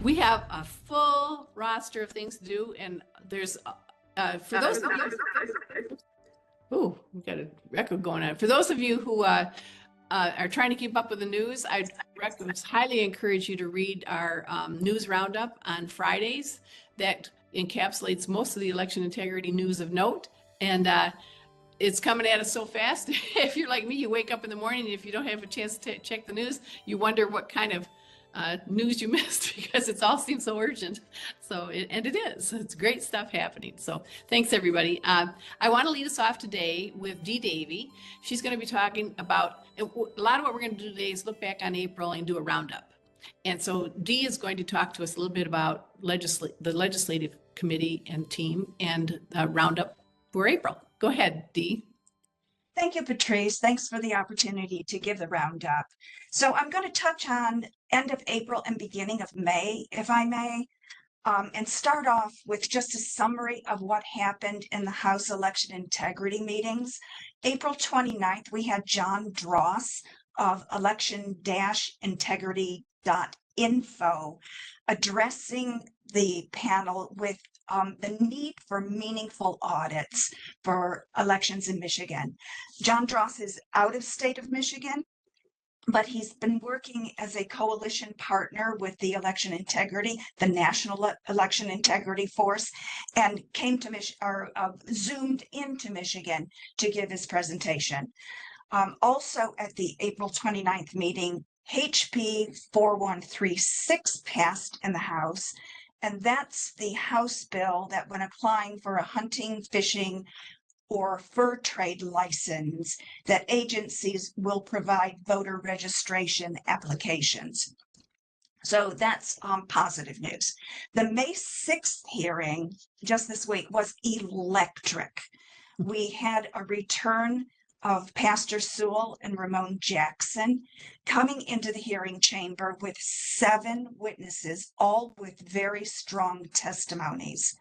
We have a full roster of things to do, and there's for those of you. Oh, we got a record going on. For those of you who are trying to keep up with the news, I highly encourage you to read our news roundup on Fridays. That encapsulates most of the election integrity news of note, and it's coming at us so fast. If you're like me, you wake up in the morning, and if you don't have a chance to check the news, you wonder what kind of news you missed, because it all seems so urgent. So, and it is. It's great stuff happening. So thanks, everybody. I want to lead us off today with Davey. She's going to be talking about, a lot of what we're going to do today is look back on April and do a roundup. And so Dee is going to talk to us a little bit about the legislative committee and team and roundup for April. Go ahead, Dee. Thank you, Patrice. Thanks for the opportunity to give the roundup. So I'm going to touch on end of April and beginning of May, if I may, and start off with just a summary of what happened in the House election integrity meetings. April 29th, we had John Dross of election-integrity.info addressing the panel with the need for meaningful audits for elections in Michigan. John Dross is out of state of Michigan, but he's been working as a coalition partner with the election integrity, the National Election Integrity Force, and came to zoomed into Michigan to give his presentation. Also at the April 29th meeting, HB 4136 passed in the House, and that's the House bill that when applying for a hunting, fishing, or fur trade license, that agencies will provide voter registration applications. So that's positive news. The May 6th hearing just this week was electric. We had a return of Pastor Sewell and Ramon Jackson coming into the hearing chamber with 7 witnesses, all with very strong testimonies.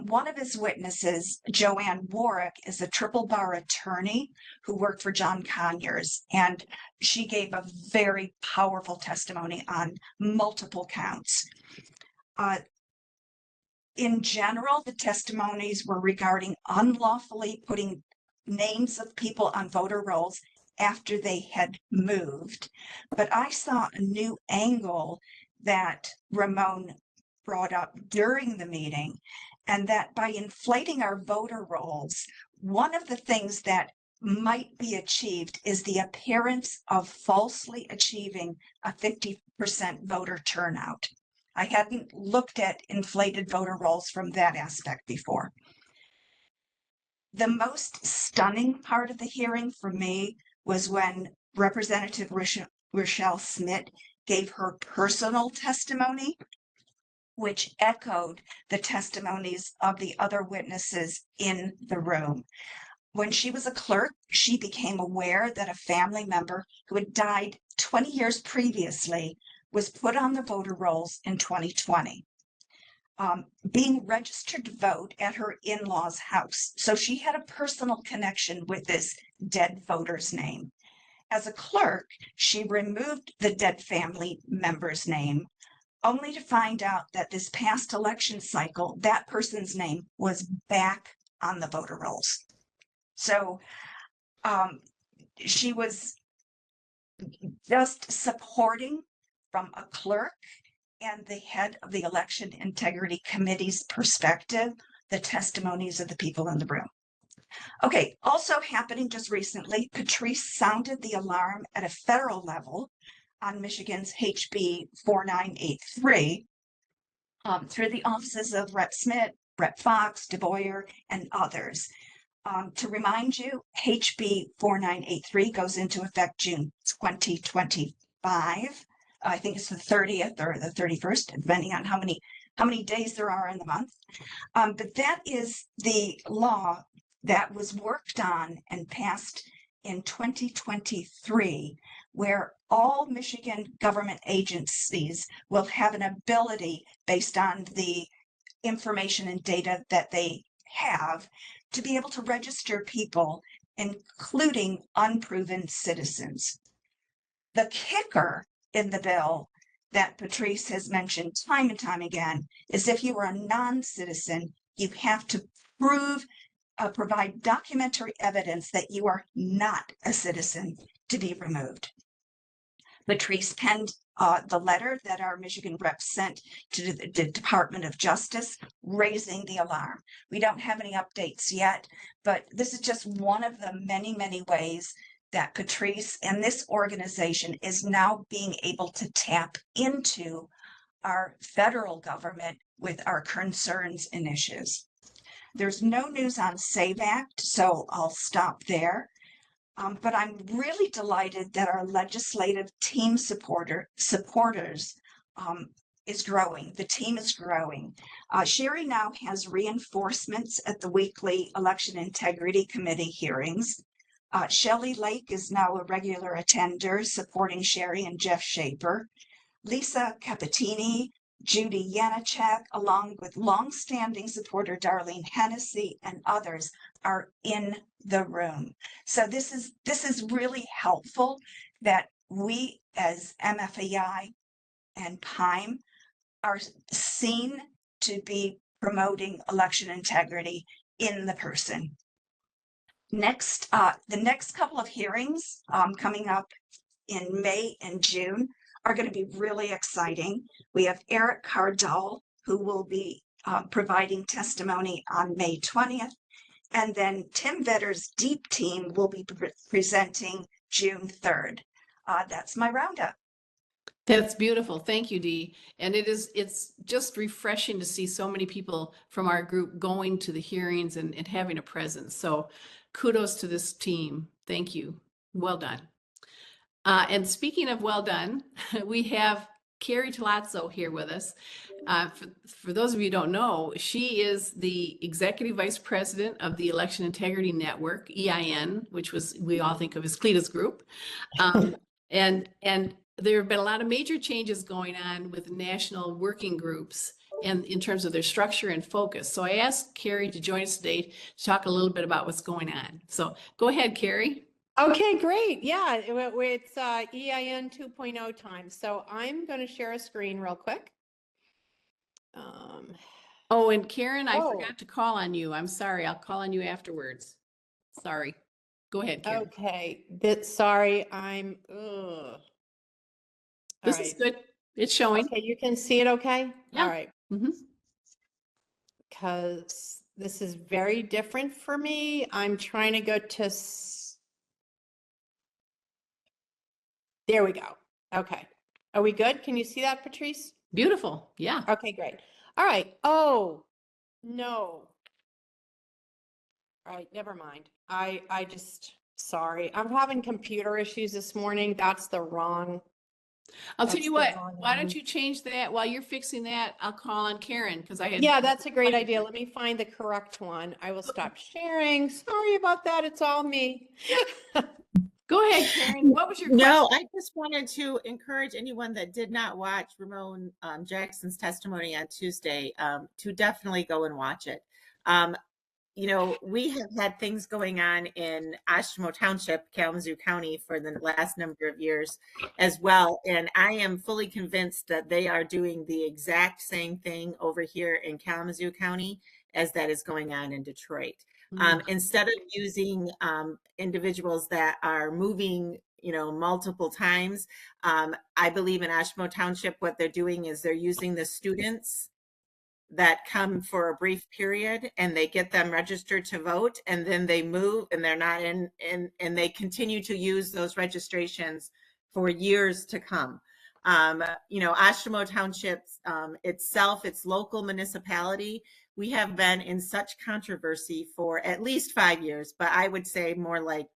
One of his witnesses, Joanne Warwick, is a triple bar attorney who worked for John Conyers, and she gave a very powerful testimony on multiple counts. In general, the testimonies were regarding unlawfully putting names of people on voter rolls after they had moved. But I saw a new angle that Ramon brought up during the meeting, and that by inflating our voter rolls, one of the things that might be achieved is the appearance of falsely achieving a 50% voter turnout. I hadn't looked at inflated voter rolls from that aspect before. The most stunning part of the hearing for me was when Representative Rochelle Smith gave her personal testimony, which echoed the testimonies of the other witnesses in the room. When she was a clerk, she became aware that a family member who had died 20 years previously was put on the voter rolls in 2020. Being registered to vote at her in-laws' house. So she had a personal connection with this dead voter's name. As a clerk, she removed the dead family member's name, only to find out that this past election cycle, that person's name was back on the voter rolls. So she was just supporting from a clerk and the head of the Election Integrity Committee's perspective, the testimonies of the people in the room. Okay, also happening just recently, Patrice sounded the alarm at a federal level on Michigan's HB 4983 through the offices of Rep. Smith, Rep. Fox, DeBoyer, and others. To remind you, HB 4983 goes into effect June 2025. I think it's the 30th or the 31st, depending on how many days there are in the month. But that is the law that was worked on and passed in 2023, where all Michigan government agencies will have an ability, based on the information and data that they have, to be able to register people, including unproven citizens. The kicker in the bill that Patrice has mentioned time and time again is if you are a non-citizen, you have to provide documentary evidence that you are not a citizen to be removed. Patrice penned the letter that our Michigan rep sent to the Department of Justice, raising the alarm. We don't have any updates yet, but this is just one of the many, many ways that Patrice and this organization is now being able to tap into our federal government with our concerns and issues. There's no news on SAVE Act, so I'll stop there. But I'm really delighted that our legislative team supporters is growing. The team is growing. Sherry now has reinforcements at the weekly Election Integrity Committee hearings. Shelly Lake is now a regular attender, supporting Sherry and Jeff Shaper. Lisa Capitini, Judi Bennett, along with longstanding supporter Darlene Hennessy and others, are in the room. So this is really helpful that we as MFEI and PIME are seen to be promoting election integrity in the person. Next, the next couple of hearings coming up in May and June are going to be really exciting. We have Eric Cardall, who will be providing testimony on May 20th. And then Tim Vetter's Deep Team will be presenting June 3rd. That's my roundup. That's beautiful. Thank you, Dee. And it's just refreshing to see so many people from our group going to the hearings and having a presence. So kudos to this team. Thank you. Well done. And speaking of well done, we have Kerri Toloczko here with us. For those of you who don't know, she is the Executive Vice President of the Election Integrity Network, EIN, which we all think of as Cleta's group. And there have been a lot of major changes going on with national working groups and in terms of their structure and focus. So I asked Kerri to join us today to talk a little bit about what's going on. So go ahead, Kerri. Okay, great. Yeah, it's EIN 2.0 time. So I'm going to share a screen real quick. Oh, and Karen, I forgot to call on you. I'm sorry. I'll call on you afterwards. Sorry. Go ahead, Karen. Okay. Sorry, I'm. This is good. It's showing. Okay, you can see it okay? Yeah. All right. Because this is very different for me. I'm trying to go to... There we go. Okay. Are we good? Can you see that, Patrice? Beautiful. Yeah. Okay, great. All right. Oh, no. All right, never mind. I just, sorry. I'm having computer issues this morning. That's the wrong. I'll tell you what, why don't you change that while you're fixing that? I'll call on Karen because I had. Yeah, that's a great idea. Let me find the correct one. I will stop sharing. Sorry about that. It's all me. Go ahead, Karen. What was your question? No, I just wanted to encourage anyone that did not watch Ramon Jackson's testimony on Tuesday to definitely go and watch it. You know, we have had things going on in Oshtemo Township, Kalamazoo County, for the last number of years as well. And I am fully convinced that they are doing the exact same thing over here in Kalamazoo County as that is going on in Detroit. Instead of using individuals that are moving, you know, multiple times, I believe in Oshtemo Township, what they're doing is they're using the students that come for a brief period and they get them registered to vote, and then they move and they're not in and they continue to use those registrations for years to come. You know, Oshtemo Township itself, its local municipality, we have been in such controversy for at least 5 years, but I would say more like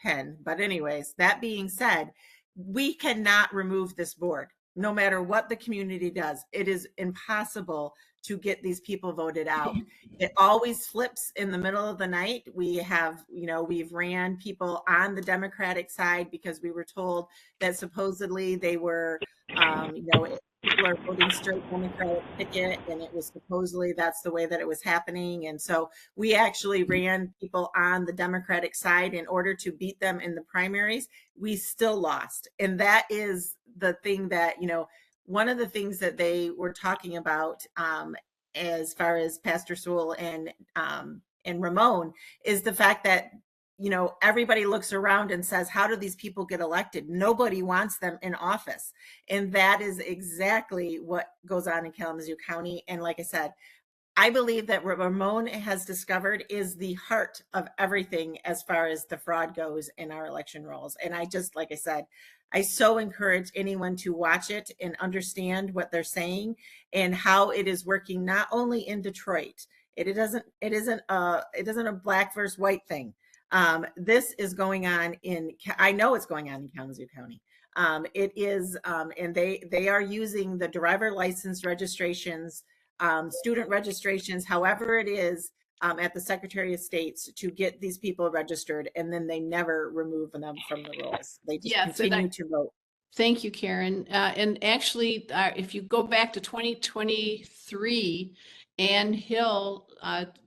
10. But anyways, that being said, we cannot remove this board. No matter what the community does, it is impossible to get these people voted out. It always flips in the middle of the night. We have, you know, we've ran people on the Democratic side because we were told that supposedly they were, you know, people are voting straight Democratic ticket, and it was supposedly that's the way that it was happening. And so we actually ran people on the Democratic side in order to beat them in the primaries. We still lost. And that is the thing that, you know, one of the things that they were talking about, as far as Pastor Sewell and Ramon, is the fact that, you know, everybody looks around and says, how do these people get elected? Nobody wants them in office. And that is exactly what goes on in Kalamazoo County. And like I said, I believe that what Ramon has discovered is the heart of everything as far as the fraud goes in our election rolls. And I just, like I said, I so encourage anyone to watch it and understand what they're saying and how it is working, not only in Detroit. It isn't a black versus white thing. This is going on I know it's going on in Kalamazoo County. It is, and they are using the driver license registrations, student registrations, however it is, at the Secretary of State's to get these people registered, and then they never remove them from the rolls. They just continue to vote. Thank you, Karen. And actually, if you go back to 2023, Ann Hill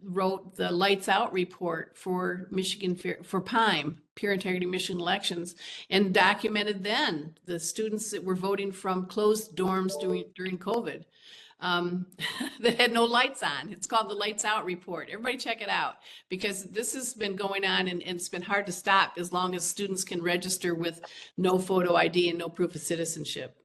wrote the Lights Out report for Michigan for PIME, Peer Integrity Michigan Elections, and documented then the students that were voting from closed dorms during COVID. That had no lights on. It's called the Lights Out report. Everybody check it out, because this has been going on and it's been hard to stop as long as students can register with no photo ID and no proof of citizenship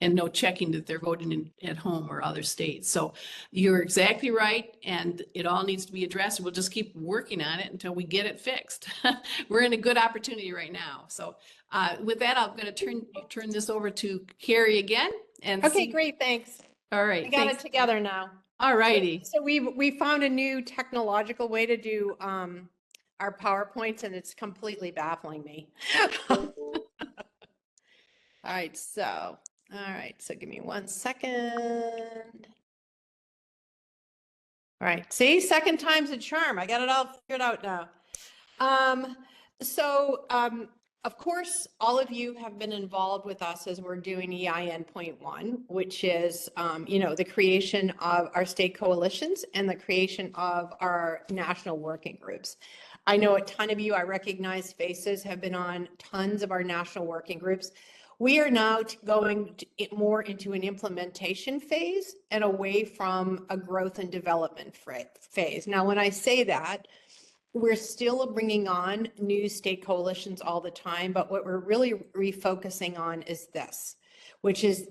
and no checking that they're voting at home or other states. So you're exactly right, and it all needs to be addressed. We'll just keep working on it until we get it fixed. We're in a good opportunity right now. So with that, I'm going to turn this over to Kerri again. And Okay, great, thanks. All right. I got it together now. All righty. So we found a new technological way to do our PowerPoints, and it's completely baffling me. All right, so give me 1 second. All right, see, second time's a charm. I got it all figured out now. Of course, all of you have been involved with us as we're doing EIN.1, which is, the creation of our state coalitions and the creation of our national working groups. I know a ton of you, I recognize faces, have been on tons of our national working groups. We are now going more into an implementation phase and away from a growth and development phase. Now, when I say that, we're still bringing on new state coalitions all the time, but what we're really refocusing on is this, which is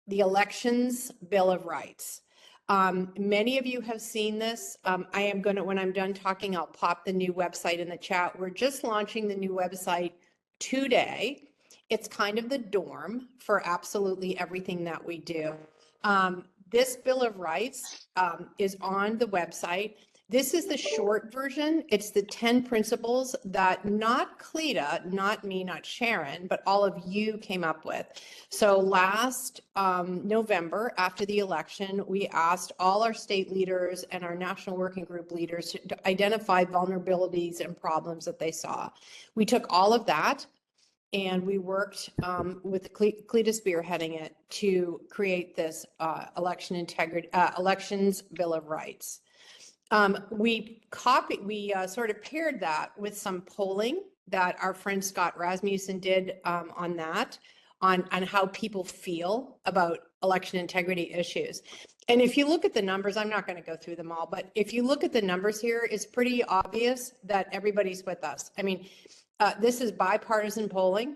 the Elections Bill of Rights. Many of you have seen this. I am going to, when I'm done talking, I'll pop the new website in the chat. We're just launching the new website today. It's kind of the dorm for absolutely everything that we do. This Bill of Rights is on the website. This is the short version. It's the 10 principles that not Cleta, not me, not Sharon, but all of you came up with. So last November, after the election, we asked all our state leaders and our national working group leaders to identify vulnerabilities and problems that they saw. We took all of that and we worked with Cleta spearheading it to create this Elections Bill of Rights. We sort of paired that with some polling that our friend Scott Rasmussen did on how people feel about election integrity issues. And if you look at the numbers, I'm not going to go through them all, but if you look at the numbers here, it's pretty obvious that everybody's with us. I mean, this is bipartisan polling.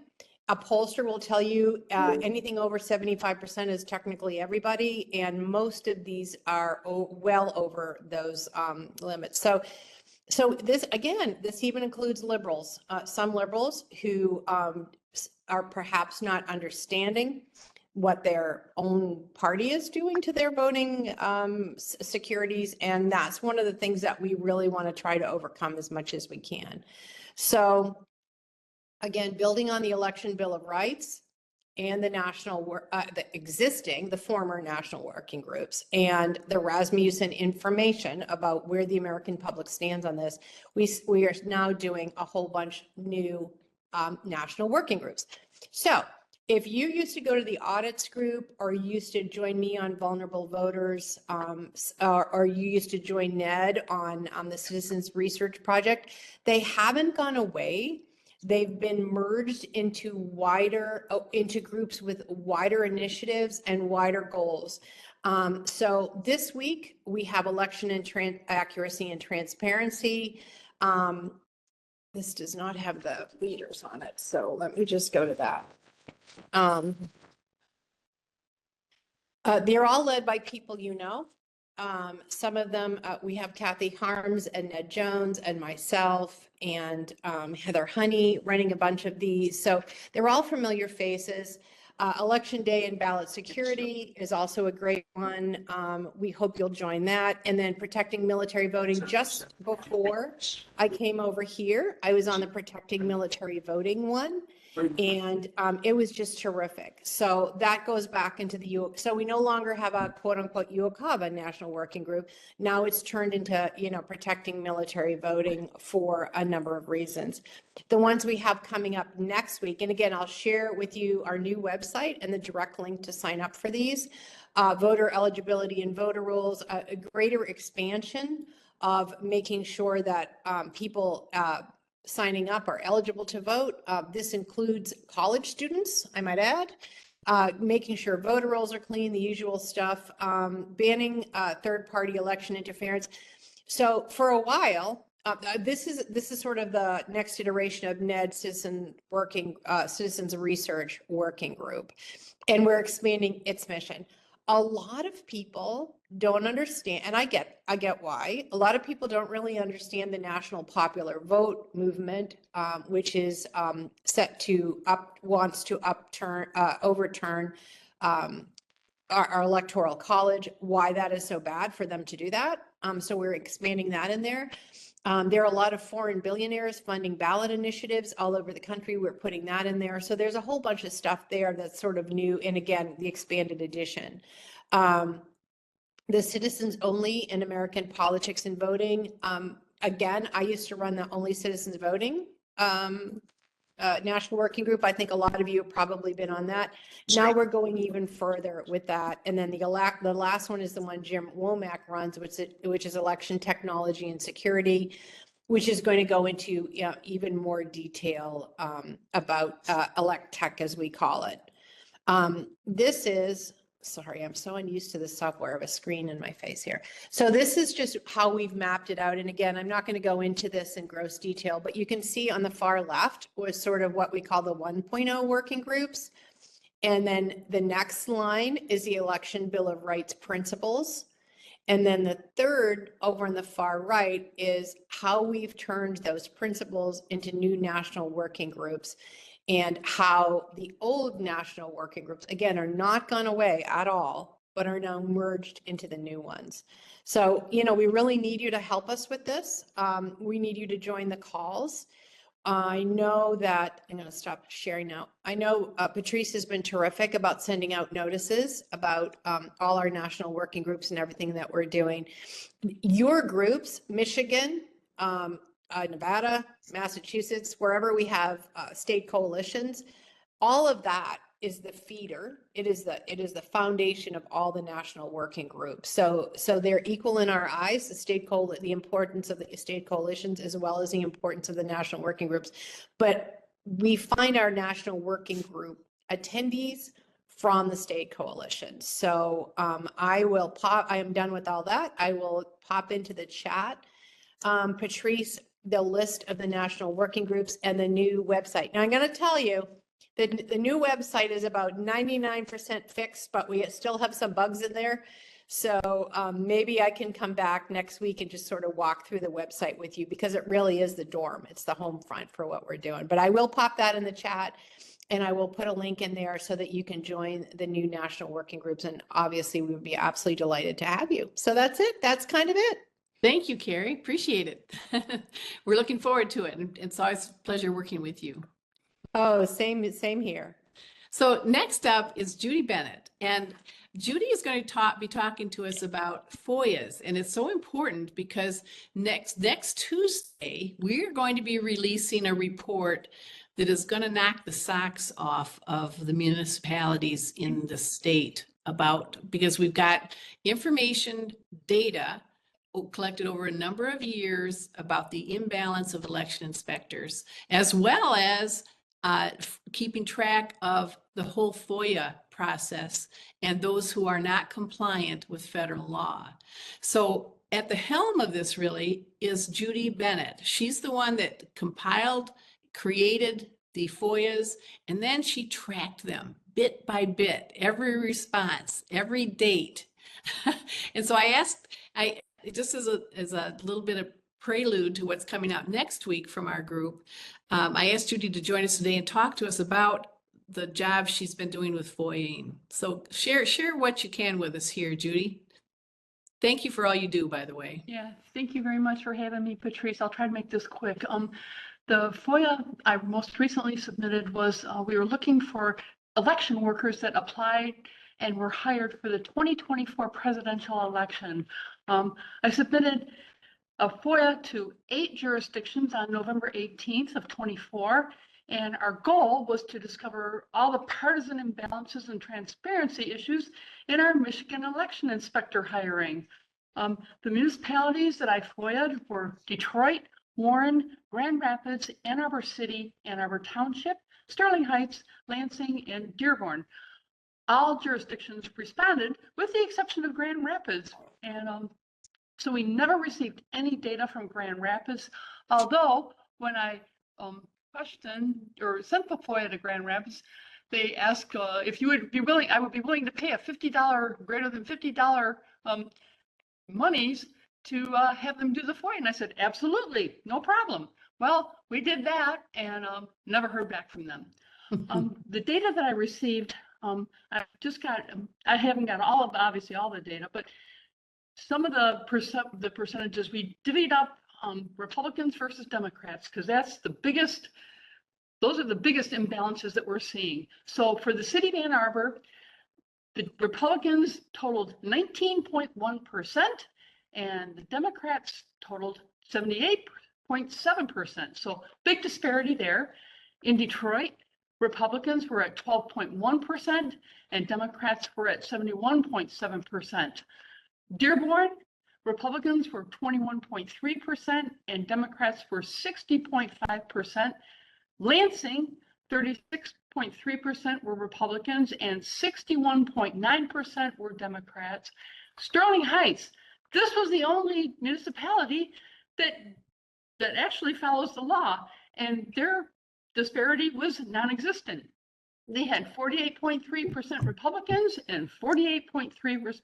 A pollster will tell you anything over 75% is technically everybody, and most of these are well over those limits. So this, again, this even includes liberals, some liberals who are perhaps not understanding what their own party is doing to their voting securities, and that's one of the things that we really want to try to overcome as much as we can. So again, building on the Election Bill of Rights and the former national working groups and the Rasmussen information about where the American public stands on this, we are now doing a whole bunch new national working groups. So if you used to go to the audits group, or you used to join me on vulnerable voters, or you used to join Ned on the Citizens Research Project, they haven't gone away. They've been merged into into groups with wider initiatives and wider goals. So this week we have election and accuracy and transparency. This does not have the leaders on it, so let me just go to that. They're all led by people you know. Some of them, we have Kathy Harms and Ned Jones and myself and Heather Honey running a bunch of these. So they're all familiar faces. Election Day and ballot security is also a great one. We hope you'll join that. And then protecting military voting. Just before I came over here, I was on the protecting military voting one. And it was just terrific. So that goes back into so we no longer have a quote unquote UOCAVA national working group. Now it's turned into, protecting military voting for a number of reasons. The ones we have coming up next week, and again, I'll share with you our new website and the direct link to sign up for these. Voter eligibility and voter rules, a greater expansion of making sure that people signing up are eligible to vote. This includes college students, I might add, making sure voter rolls are clean, the usual stuff, banning third-party election interference. So for a while, this is sort of the next iteration of NED Citizens Research Working Group, and we're expanding its mission. A lot of people don't understand, and I get why. A lot of people don't really understand the national popular vote movement, which is wants to overturn our electoral college. Why that is so bad for them to do that. So we're expanding that in there. There are a lot of foreign billionaires funding ballot initiatives all over the country. We're putting that in there. So there's a whole bunch of stuff there that's sort of new. And again, the expanded edition. The citizens only in American politics and voting. Again, I used to run the Only Citizens Voting national working group. I think a lot of you have probably been on that. Now we're going even further with that. And then the last one is the one Jim Womack runs, which is election technology and security, which is going to go into even more detail about elect tech, as we call it. Sorry, I'm so unused to the software of a screen in my face here. So this is just how we've mapped it out. And again, I'm not going to go into this in gross detail, but you can see on the far left was sort of what we call the 1.0 working groups. And then the next line is the Election Bill of Rights principles. And then the third over on the far right is how we've turned those principles into new national working groups, and how the old national working groups, again, are not gone away at all, but are now merged into the new ones. So, we really need you to help us with this. We need you to join the calls. I know that, I'm going to stop sharing now. I know Patrice has been terrific about sending out notices about all our national working groups and everything that we're doing. Your groups, Michigan, Nevada, Massachusetts, wherever we have state coalitions, all of that is the feeder. It is the foundation of all the national working groups. So they're equal in our eyes, the importance of the state coalitions, as well as the importance of the national working groups. But we find our national working group attendees from the state coalition. So I am done with all that. I will pop into the chat, Patrice, the list of the national working groups and the new website. Now I'm going to tell you that the new website is about 99% fixed, but we still have some bugs in there. So maybe I can come back next week and just sort of walk through the website with you, because it really is the dorm. It's the home front for what we're doing. But I will pop that in the chat, and I will put a link in there so that you can join the new national working groups. And obviously we would be absolutely delighted to have you. So that's it. That's kind of it. Thank you, Kerri. Appreciate it. We're looking forward to it. And it's always a pleasure working with you. Oh, same here. So next up is Judi Bennett. And Judi is going to be talking to us about FOIAs. And it's so important because next Tuesday, we're going to be releasing a report that is going to knock the socks off of the municipalities in the state because we've got information, data collected over a number of years about the imbalance of election inspectors, as well as keeping track of the whole FOIA process and those who are not compliant with federal law. So at the helm of this really is Judi Bennett. She's the one that compiled, created the FOIAs, and then she tracked them bit by bit, every response, every date. And so just as a little bit of prelude to what's coming out next week from our group, I asked Judi to join us today and talk to us about the job she's been doing with FOIAing. So share what you can with us here, Judi. Thank you for all you do, by the way. Yeah, thank you very much for having me, Patrice. I'll try to make this quick. The FOIA I most recently submitted was we were looking for election workers that applied and were hired for the 2024 presidential election. I submitted a FOIA to 8 jurisdictions on November 18th of 24, and our goal was to discover all the partisan imbalances and transparency issues in our Michigan election inspector hiring. The municipalities that I FOIA'd were Detroit, Warren, Grand Rapids, Ann Arbor City, Ann Arbor Township, Sterling Heights, Lansing, and Dearborn. All jurisdictions responded with the exception of Grand Rapids. And so we never received any data from Grand Rapids, although when I questioned or sent the FOIA to Grand Rapids, they asked if you would be willing, I would be willing to pay a $50, greater than $50 monies to have them do the FOIA. And I said, absolutely, no problem. Well, we did that and never heard back from them. The data that I received, I haven't got obviously all the data, but some of the percentages we divvied up Republicans versus Democrats, because those are the biggest imbalances that we're seeing. So for the city of Ann Arbor, the Republicans totaled 19.1% and the Democrats totaled 78.7%. So big disparity there. In Detroit, Republicans were at 12.1% and Democrats were at 71.7%. Dearborn, Republicans were 21.3% and Democrats were 60.5%. Lansing, 36.3% were Republicans and 61.9% were Democrats. Sterling Heights, this was the only municipality that actually follows the law, and their disparity was non-existent. They had 48.3% Republicans and 48.3%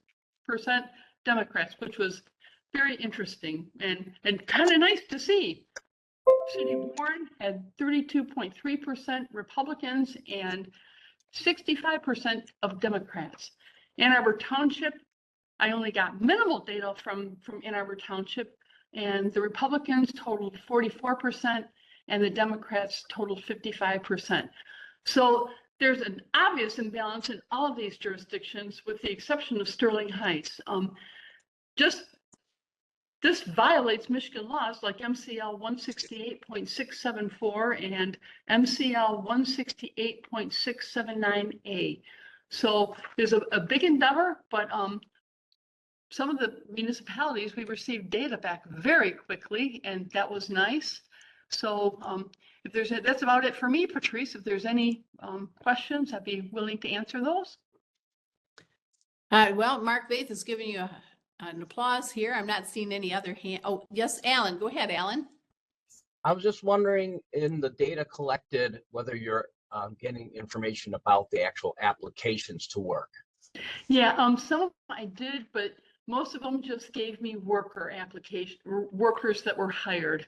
Democrats, which was very interesting and kind of nice to see. City of Warren had 32.3% Republicans and 65% of Democrats. Ann Arbor Township, I only got minimal data from Ann Arbor Township, and the Republicans totaled 44% and the Democrats totaled 55%. So there's an obvious imbalance in all of these jurisdictions with the exception of Sterling Heights. This violates Michigan laws like MCL 168.674 and MCL 168.679A. So there's a big endeavor, but some of the municipalities, we received data back very quickly, and that was nice. So that's about it for me, Patrice. If there's any questions, I'd be willing to answer those. Well, Mark Faith is giving you an applause here. I'm not seeing any other hand. Oh, yes, Alan. Go ahead, Alan. I was just wondering, in the data collected, whether you're getting information about the actual applications to work. Yeah, some of them I did, but most of them just gave me workers that were hired.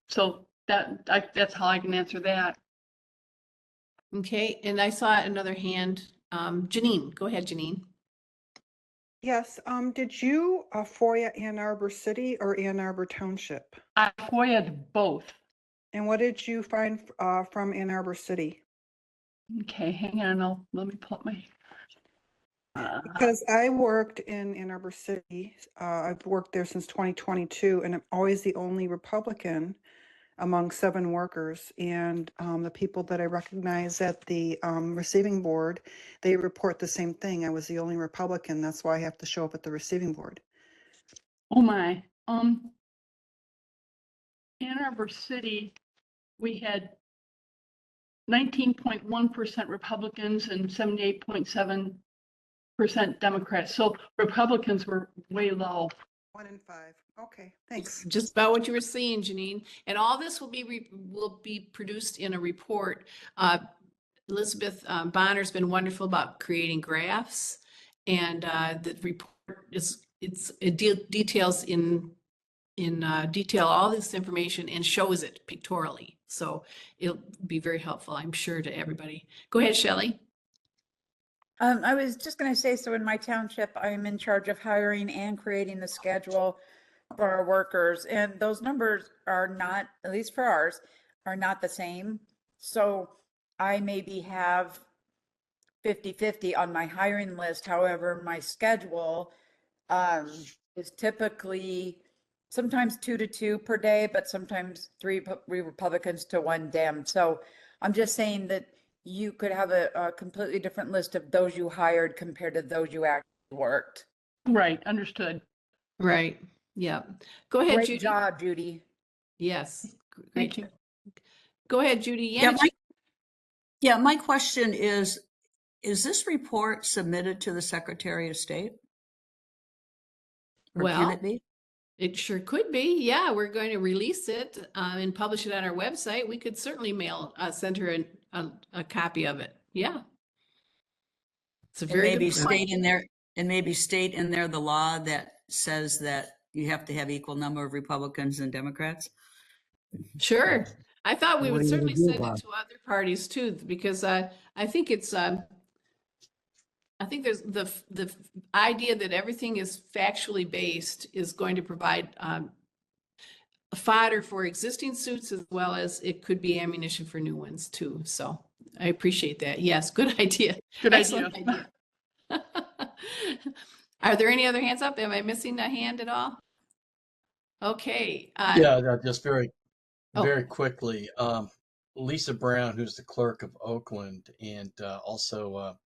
So that's how I can answer that. Okay, and I saw another hand. Janine, go ahead, Janine. Yes, did you FOIA Ann Arbor City or Ann Arbor Township? I FOIA'd both. And what did you find from Ann Arbor City? Okay, hang on, let me pull up my. Because I worked in Ann Arbor City. I've worked there since 2022, and I'm always the only Republican among 7 workers. And the people that I recognize at the receiving board, they report the same thing. I was the only Republican. That's why I have to show up at the receiving board. Oh my, Ann Arbor City, we had 19.1% Republicans and 78.7% Democrats. So Republicans were way low. 1 in 5. Okay, thanks. Just about what you were saying, Janine. And all this will be produced in a report. Elizabeth Bonner's been wonderful about creating graphs, and the report details in detail all this information and shows it pictorially. So it'll be very helpful, I'm sure, to everybody. Go ahead, Shelly. I was just going to say, so in my township, I'm in charge of hiring and creating the schedule for our workers. And those numbers are not, at least for ours, are not the same. So I maybe have 50-50 on my hiring list. However, my schedule is typically sometimes 2 to 2 per day, but sometimes 3 Republicans to 1 Dem. So I'm just saying that you could have a completely different list of those you hired compared to those you actually worked. Right, understood. Right. Yeah. Go ahead, Great Judy. job, Judy. Yes. Great Thank job. Go ahead, Judy. My question is this report submitted to the Secretary of State? Or can it be? It sure could be. Yeah, we're going to release it and publish it on our website. We could certainly send her a copy of it. Yeah. It's a very maybe good point. state in there the law that says that you have to have equal number of Republicans and Democrats. Sure. I thought we What would are you certainly gonna do send about it to other parties too, because I think it's I think there's the idea that everything is factually based is going to provide fodder for existing suits, as well as it could be ammunition for new ones too. So I appreciate that. Yes, good idea. Good Excellent idea. idea. Are there any other hands up? Am I missing a hand at all? Okay. Just very quickly. Lisa Brown, who's the clerk of Oakland, and also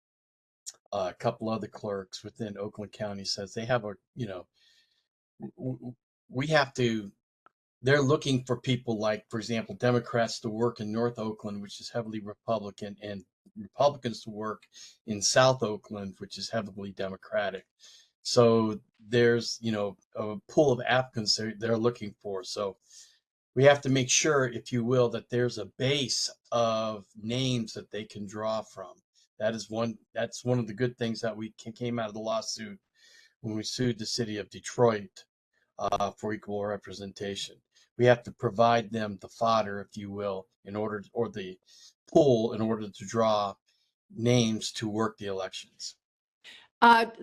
a couple other clerks within Oakland County, says they have we have to, they're looking for people like, for example, Democrats to work in North Oakland, which is heavily Republican, and Republicans to work in South Oakland, which is heavily Democratic. So there's, a pool of applicants they're looking for. So we have to make sure, if you will, that there's a base of names that they can draw from. That's one of the good things that we came out of the lawsuit when we sued the city of Detroit for equal representation. We have to provide them the fodder, if you will, or the pool in order to draw names to work the elections.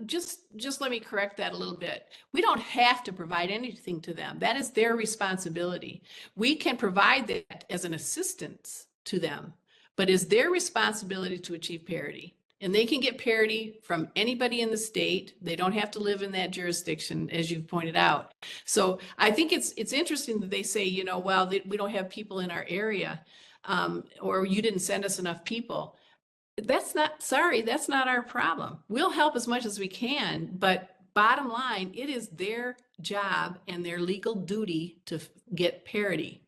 Just let me correct that a little bit. We don't have to provide anything to them. That is their responsibility. We can provide that as an assistance to them, but it's their responsibility to achieve parity. And they can get parity from anybody in the state. They don't have to live in that jurisdiction, as you've pointed out. So I think it's interesting that they say, well, we don't have people in our area, or you didn't send us enough people. That's not our problem. We'll help as much as we can, but bottom line, it is their job and their legal duty to get parity.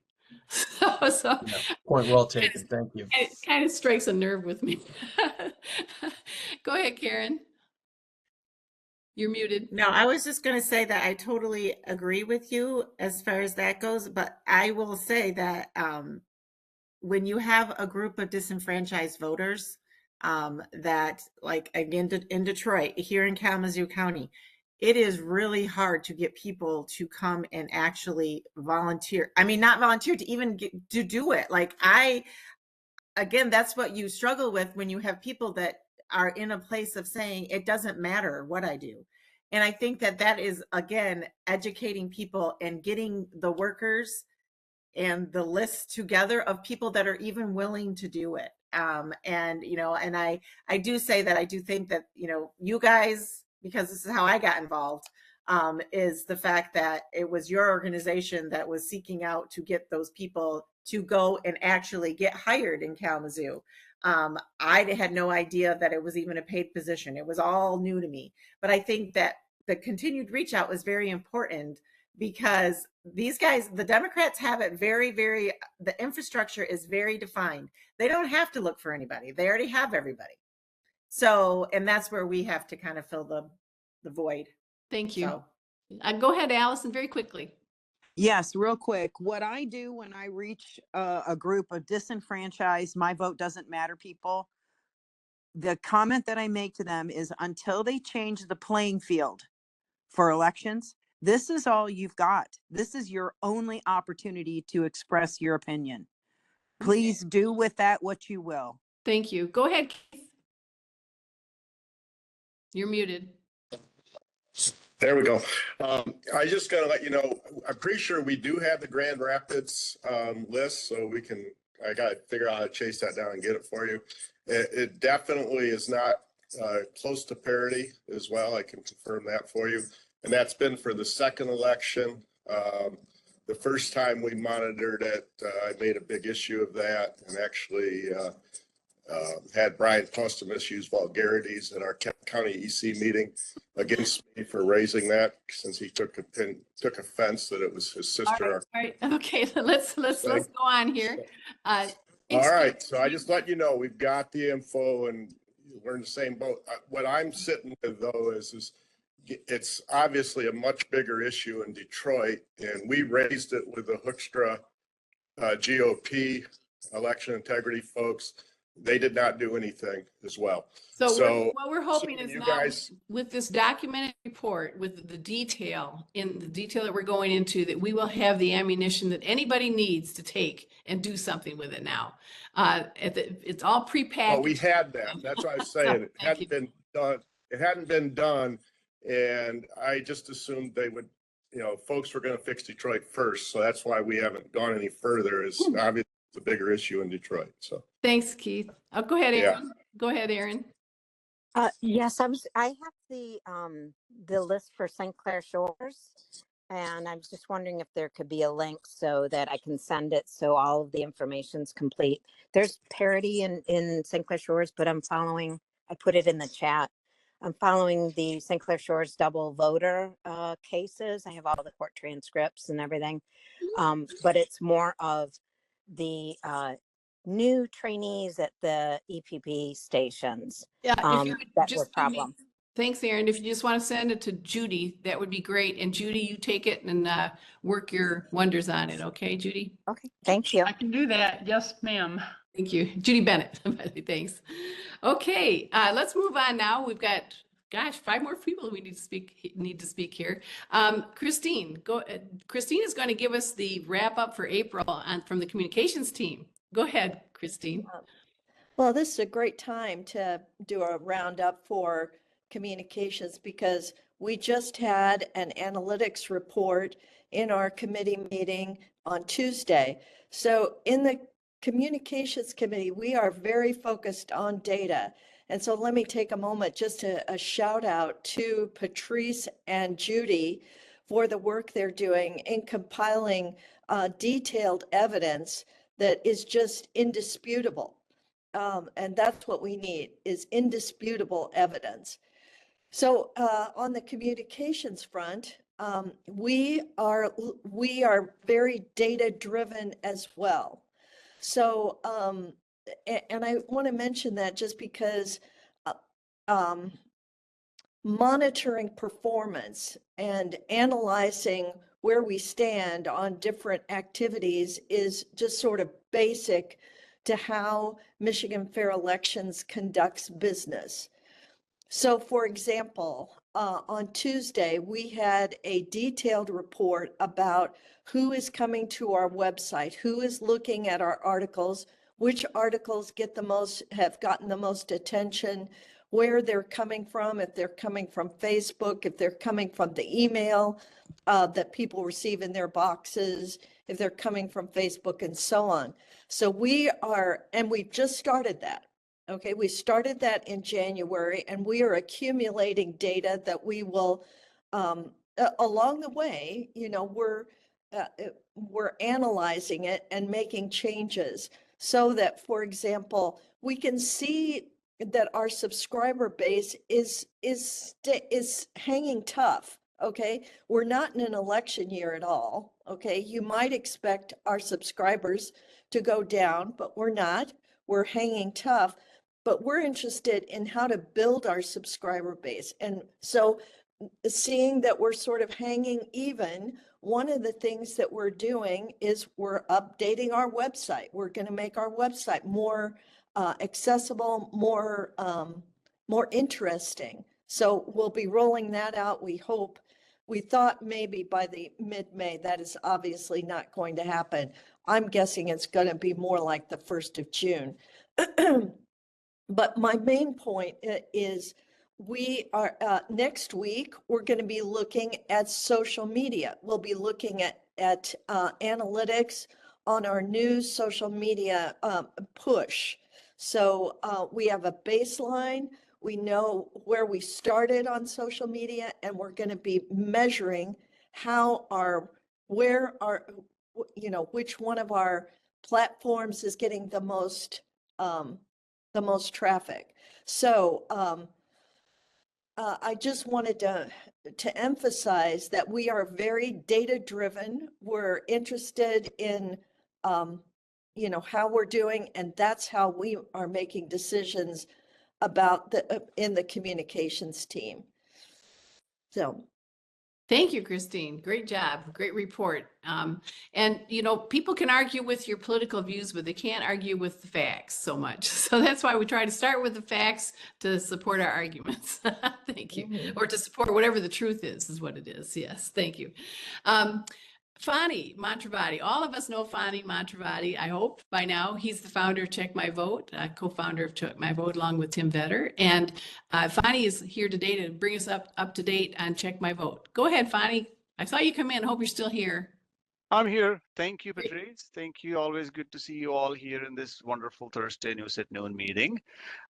So Point well taken. Thank you. It kind of strikes a nerve with me. Go ahead, Karen. You're muted. No, I was just going to say that I totally agree with you as far as that goes, but I will say that when you have a group of disenfranchised voters, that, like, again, in Detroit, here in Kalamazoo County, it is really hard to get people to come and actually volunteer. I mean, not volunteer, to even to do it. Like, again, that's what you struggle with when you have people that are in a place of saying, it doesn't matter what I do. And I think that is, again, educating people and getting the workers and the list together of people that are even willing to do it. And I do say that I do think that, you guys, because this is how I got involved, is the fact that it was your organization that was seeking out to get those people to go and actually get hired in Kalamazoo. I had no idea that it was even a paid position. It was all new to me. But I think that the continued reach out was very important because these guys, the Democrats have it the infrastructure is very defined. They don't have to look for anybody. They already have everybody. So, and that's where we have to kind of fill the void. Thank you. So. Go ahead, Allison, very quickly. Yes, real quick. What I do when I reach a group of disenfranchised, my vote doesn't matter people, the comment that I make to them is until they change the playing field for elections, this is all you've got. This is your only opportunity to express your opinion. Please do with that what you will. Thank you. Go ahead, Keith. You're muted. There we go. I just got to let you know, I'm pretty sure we do have the Grand Rapids list, so I got to figure out how to chase that down and get it for you. It definitely is not close to parity as well. I can confirm that for you. And that's been for the second election. The first time we monitored it, I made a big issue of that and actually had Brian Postumus use vulgarities at our county EC meeting against me for raising that, since he took offense that it was his sister. All right. Okay, let's go on here. All right, so I just let you know we've got the info and we're in the same boat. What I'm sitting with though is it's obviously a much bigger issue in Detroit, and we raised it with the Hoekstra GOP election integrity folks. They did not do anything as well. So what we're hoping is you now guys, with this documented report, with the detail that we're going into, that we will have the ammunition that anybody needs to take and do something with it now. It's all prepackaged. well, we had that. That's what I was saying. It hadn't been done. It hadn't been done. And I just assumed they would, folks were going to fix Detroit first. So that's why we haven't gone any further. Is obviously it's a bigger issue in Detroit. So thanks, Keith. Go ahead, Aaron. Yeah. Go ahead, Aaron. Yes, I have the list for St. Clair Shores, and I was just wondering if there could be a link so that I can send it so all of the information's complete. There's parity in St. Clair Shores, but I put it in the chat. I'm following the St. Clair Shores double voter cases. I have all the court transcripts and everything, but it's more of the new trainees at the EPP stations. Yeah, that were problem. Thanks, Aaron. If you just want to send it to Judi, that would be great. And Judi, you take it and work your wonders on it. Okay, Judi? Okay, thank you. I can do that. Yes, ma'am. Thank you. Judi Bennett. Thanks. Okay, let's move on now. We've got, 5 more people we need to speak here. Kristine, Kristine is going to give us the wrap up for April from the communications team. Go ahead, Kristine. Well, this is a great time to do a roundup for communications because we just had an analytics report in our committee meeting on Tuesday. So in the communications committee, we are very focused on data. And so let me take a moment just to a shout out to Patrice and Judi for the work they're doing in compiling detailed evidence that is just indisputable. And that's what we need, is indisputable evidence. So on the communications front, we are very data driven as well. So, and I want to mention that just because monitoring performance and analyzing where we stand on different activities is just sort of basic to how Michigan Fair Elections conducts business. So for example, on Tuesday, we had a detailed report about who is coming to our website, who is looking at our articles, which articles have gotten the most attention, where they're coming from, if they're coming from Facebook, if they're coming from the email that people receive in their boxes, if they're coming from Facebook and so on. So we've just started that. Okay, we started that in January, and we are accumulating data that we will, along the way, we're analyzing it and making changes so that, for example, we can see that our subscriber base is hanging tough. Okay, we're not in an election year at all. Okay, you might expect our subscribers to go down, but we're not. We're hanging tough, but we're interested in how to build our subscriber base. And so seeing that we're sort of hanging even, one of the things that we're doing is we're updating our website. We're going to make our website more accessible, more interesting. So we'll be rolling that out, we hope. We thought maybe by the mid-May. That is obviously not going to happen. I'm guessing it's going to be more like the 1st of June. But my main point is we are, next week, we're going to be looking at social media. We'll be looking at analytics on our new social media push. So we have a baseline. We know where we started on social media, and we're going to be measuring how which one of our platforms is getting the most traffic. So I just wanted to emphasize that we are very data driven. We're interested in how we're doing, and that's how we are making decisions about in the communications team. So thank you, Kristine. Great job. Great report. And, people can argue with your political views, but they can't argue with the facts so much. So that's why we try to start with the facts to support our arguments. Thank you. Mhm. Or to support whatever the truth is what it is. Yes. Thank you. Phani Mantravadi. All of us know Phani Mantravadi, I hope, by now. He's the founder of Check My Vote, co-founder of Check My Vote, along with Tim Vetter. And Phani is here today to bring us up to date on Check My Vote. Go ahead, Phani. I saw you come in. I hope you're still here. I'm here. Thank you, Patrice. Thank you. Always good to see you all here in this wonderful Thursday News at Noon meeting.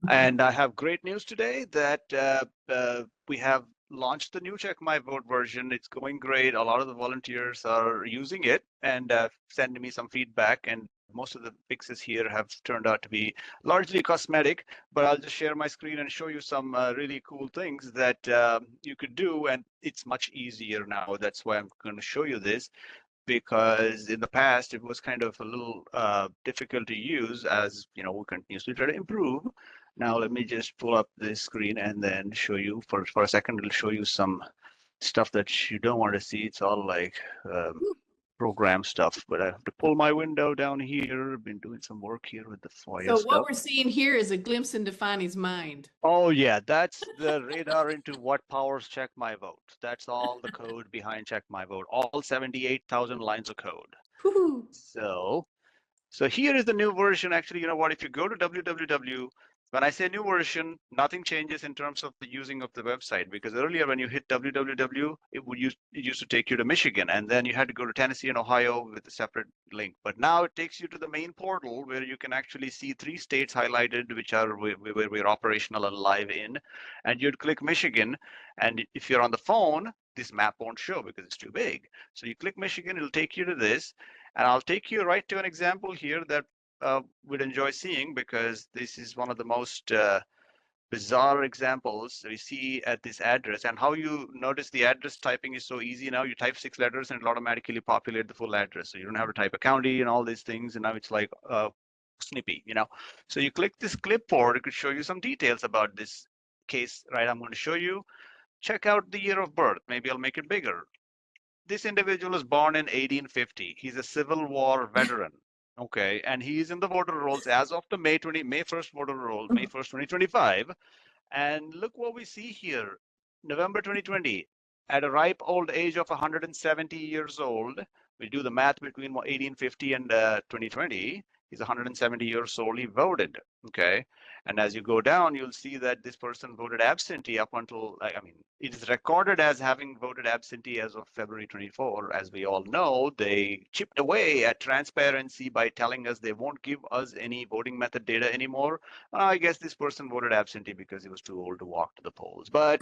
And I have great news today that we have launched the new Check My Vote version. It's going great. A lot of the volunteers are using it and sending me some feedback. And most of the fixes here have turned out to be largely cosmetic, but I'll just share my screen and show you some really cool things that you could do. And it's much easier now. That's why I'm going to show you this, because in the past it was kind of a little difficult to use, as we continuously try to improve. Now let me just pull up this screen and then show you for a second. It'll show you some stuff that you don't want to see. It's all like program stuff, but I have to pull my window down here. I've been doing some work here with the FOIA So stuff. what we're seeing here is a glimpse into Phani's mind. Oh yeah, that's the radar into what powers Check My Vote. That's all the code behind Check My Vote, all 78,000 lines of code. Woo-hoo. So here is the new version. Actually, you know what? If you go to www, when I say new version, nothing changes in terms of the using of the website, because earlier when you hit www, it used to take you to Michigan, and then you had to go to Tennessee and Ohio with a separate link. But now it takes you to the main portal where you can actually see 3 states highlighted, which are where we're operational and live in. And you'd click Michigan, and if you're on the phone, this map won't show because it's too big. So you click Michigan, it'll take you to this. And I'll take you right to an example here that we'd enjoy seeing, because this is one of the most bizarre examples we see at this address. And how you notice the address typing is so easy now. You type 6 letters and it'll automatically populate the full address. So you don't have to type a county and all these things. And now it's like snippy, So you click this clipboard, it could show you some details about this case, right? I'm going to show you. Check out the year of birth. Maybe I'll make it bigger. This individual was born in 1850. He's a Civil War veteran. Okay, and he's in the voter rolls as of the May 1st voter roll, May 1st, 2025. And look what we see here. November 2020, at a ripe old age of 170 years old, we do the math between 1850 and 2020. He's 170 years old. He voted. Okay. And as you go down, you'll see that this person voted absentee up until, it is recorded as having voted absentee as of February 24. As we all know, they chipped away at transparency by telling us they won't give us any voting method data anymore. I guess this person voted absentee because he was too old to walk to the polls. But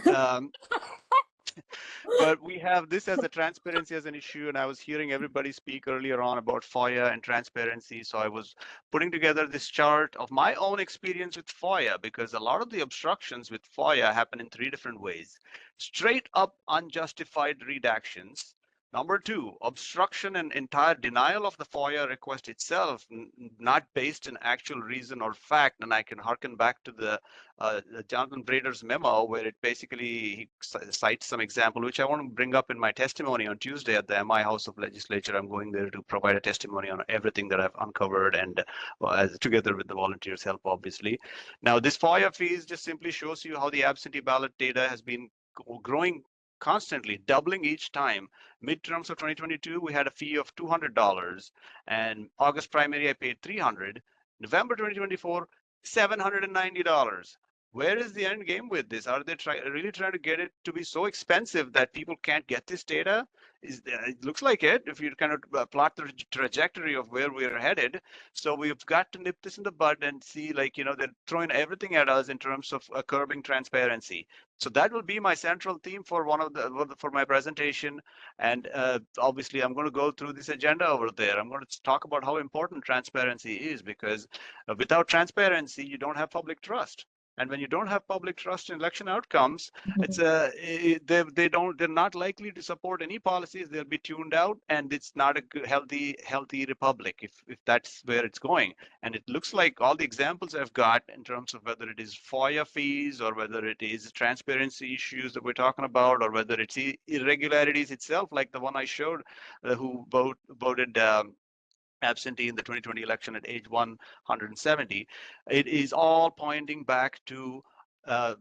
But we have this as a transparency as an issue, and I was hearing everybody speak earlier on about FOIA and transparency. So I was putting together this chart of my own experience with FOIA, because a lot of the obstructions with FOIA happen in 3 different ways. Straight up unjustified redactions. Number 2, obstruction and entire denial of the FOIA request itself, not based in actual reason or fact. And I can harken back to the Jonathan Brader's memo, where it basically he cites some example, which I want to bring up in my testimony on Tuesday at the MI House of Legislature. I'm going there to provide a testimony on everything that I've uncovered, and together with the volunteers' help, obviously. Now, this FOIA fees just simply shows you how the absentee ballot data has been growing constantly, doubling each time. Midterms of 2022, we had a fee of $200, and August primary I paid $300. November 2024, $790. Where is the end game with this? Are they really trying to get it to be so expensive that people can't get this data? It looks like it, if you kind of plot the trajectory of where we're headed. So we've got to nip this in the bud and see, like, you know, they're throwing everything at us in terms of curbing transparency. So that will be my central theme for for my presentation. And obviously, I'm going to go through this agenda over there. I'm going to talk about how important transparency is, because without transparency, you don't have public trust. And when you don't have public trust in election outcomes, it's they're not likely to support any policies. They'll be tuned out, and it's not a good, healthy republic if that's where it's going. And it looks like all the examples I've got in terms of whether it is FOIA fees or whether it is transparency issues that we're talking about, or whether it's irregularities itself, like the one I showed, who voted absentee in the 2020 election at age 170. It is all pointing back to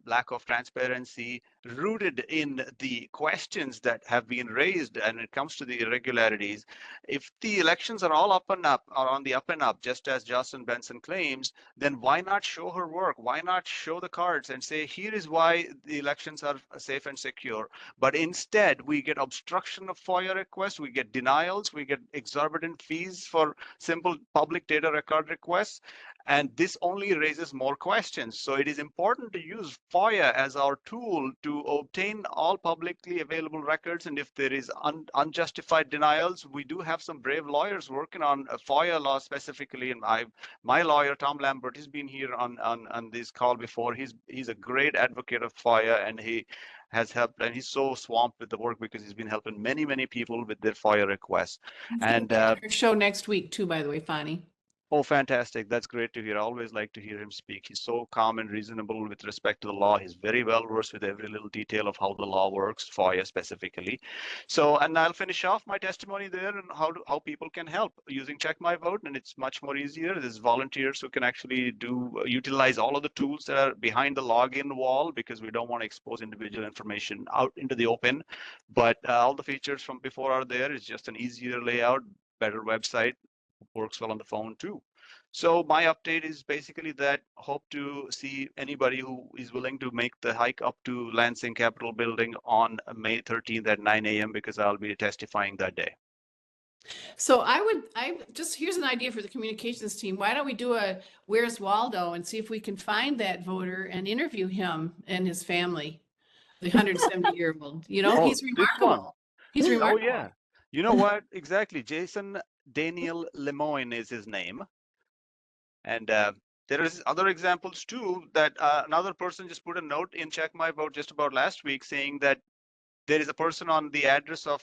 lack of transparency rooted in the questions that have been raised, and it comes to the irregularities. If the elections are all up and up, or on the up and up, just as Jocelyn Benson claims, then why not show her work? Why not show the cards and say, here is why the elections are safe and secure? But instead, we get obstruction of FOIA requests, we get denials, we get exorbitant fees for simple public data record requests. And this only raises more questions. So it is important to use FOIA as our tool to obtain all publicly available records. And if there is unjustified denials, we do have some brave lawyers working on a FOIA law specifically. And my lawyer, Tom Lambert, has been here on this call before. He's a great advocate of FOIA, and he has helped, and he's so swamped with the work because he's been helping many people with their FOIA requests. And our show next week too, by the way, Phani. Oh, fantastic. That's great to hear. I always like to hear him speak. He's so calm and reasonable with respect to the law. He's very well versed with every little detail of how the law works, FOIA specifically. So, and I'll finish off my testimony there and how people can help using Check My Vote. And it's much more easier. There's volunteers who can actually utilize all of the tools that are behind the login wall, because we don't want to expose individual information out into the open. But all the features from before are there. It's just an easier layout, better website. Works well on the phone too. So my update is basically that hope to see anybody who is willing to make the hike up to Lansing Capitol building on May 13th at 9 a.m. because I'll be testifying that day. So here's an idea for the communications team. Why don't we do a Where's Waldo and see if we can find that voter and interview him and his family, the 170-year-old. You know, he's remarkable. He's remarkable. Oh yeah. You know what? Exactly. Jason Daniel Lemoyne is his name. And there is other examples too, that another person just put a note in Check My Vote just about last week saying that there is a person on the address of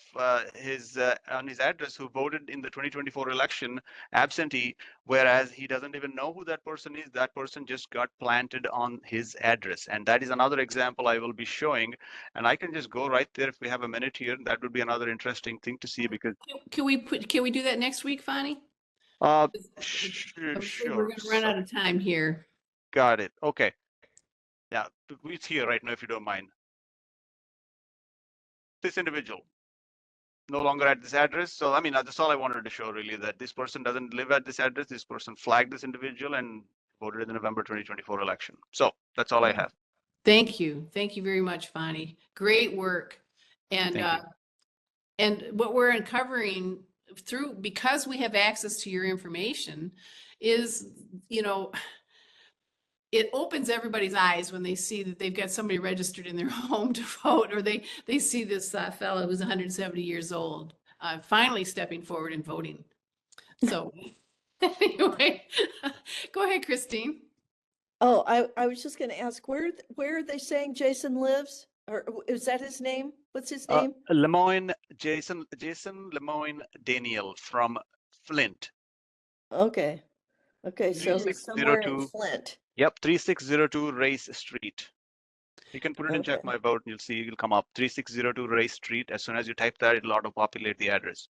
his address who voted in the 2024 election absentee, whereas he doesn't even know who that person is. That person just got planted on his address. And that is another example I will be showing. And I can just go right there if we have a minute here. That would be another interesting thing to see, because can we do that next week, Phani? Sure. We're going to run out of time here. Got it. Okay. Yeah, it's here right now, if you don't mind. This individual no longer at this address. So, I mean, that's all I wanted to show, really, that this person doesn't live at this address. This person flagged this individual and voted in the November 2024 election. So that's all I have. Thank you. Thank you very much, Phani. Great work. And what we're uncovering because we have access to your information is, you know, it opens everybody's eyes when they see that they've got somebody registered in their home to vote, or they see this fellow who's 170 years old finally stepping forward and voting. So anyway, go ahead, Kristine. Oh, I was just going to ask, where are they saying Jason lives? Or is that his name? What's his name? Lemoyne, Jason Lemoyne Daniel from Flint. Okay. Okay, so he's somewhere in 3602. Flint. Yep, 3602 Race Street. You can put it in Check Okay. My Vote and you'll see it'll come up. 3602 Race Street. As soon as you type that, it'll auto-populate the address.